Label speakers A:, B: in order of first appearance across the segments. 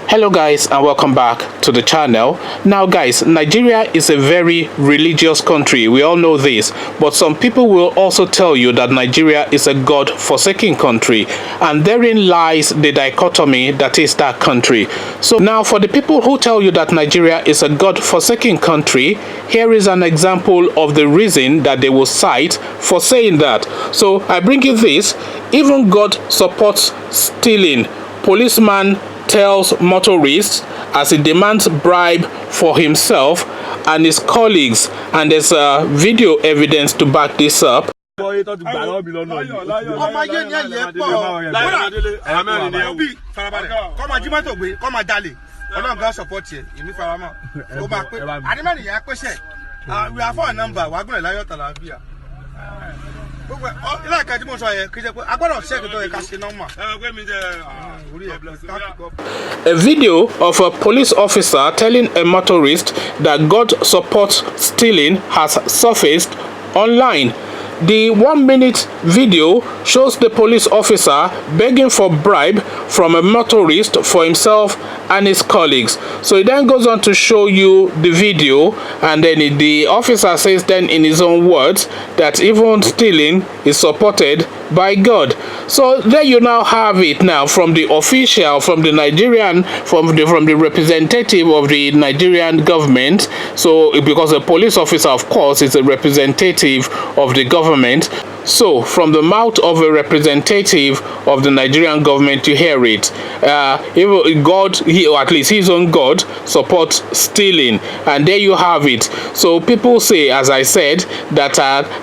A: Hello guys, and welcome back to the channel. Now guys, Nigeria is a very religious country. We all know this, but some people will also tell you that Nigeria is a God-forsaken country, and therein lies the dichotomy that is that country. So now for the people who tell you that Nigeria is a God-forsaken country, here is an example of the reason that they will cite for saying that. So I bring you this. Even God supports stealing. Policeman tells motorists as he demands bribe for himself and his colleagues, and there's video evidence to back this up. A video of a police officer telling a motorist that God supports stealing has surfaced online. The 1-minute video shows the police officer begging for bribe from a motorist for himself and his colleagues. So it then goes on to show you the video, and then the officer says then in his own words that even stealing is supported by God. So there you now have it now from the official, from the Nigerian, from the representative of the Nigerian government. So because a police officer, of course, is a representative of the government. So from the mouth of a representative of the Nigerian government, you hear it. God, or at least his own God, supports stealing, and there you have it. So people say, as I said, that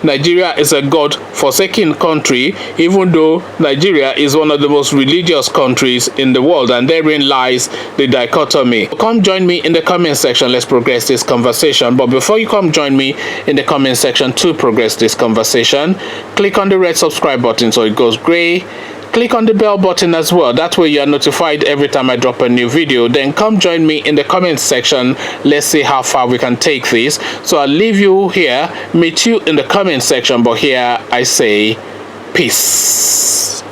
A: Nigeria is a God-forsaken country, even though Nigeria is one of the most religious countries in the world, and therein lies the dichotomy. Come join me in the comment section. Let's progress this conversation. But before you come join me in the comment section to progress this conversation, click on the red subscribe button so it goes gray. Click on the bell button as well. That way you are notified every time I drop a new video. Then come join me in the comment section. Let's see how far we can take this. So I'll leave you here, meet you in the comment section, but here I say peace.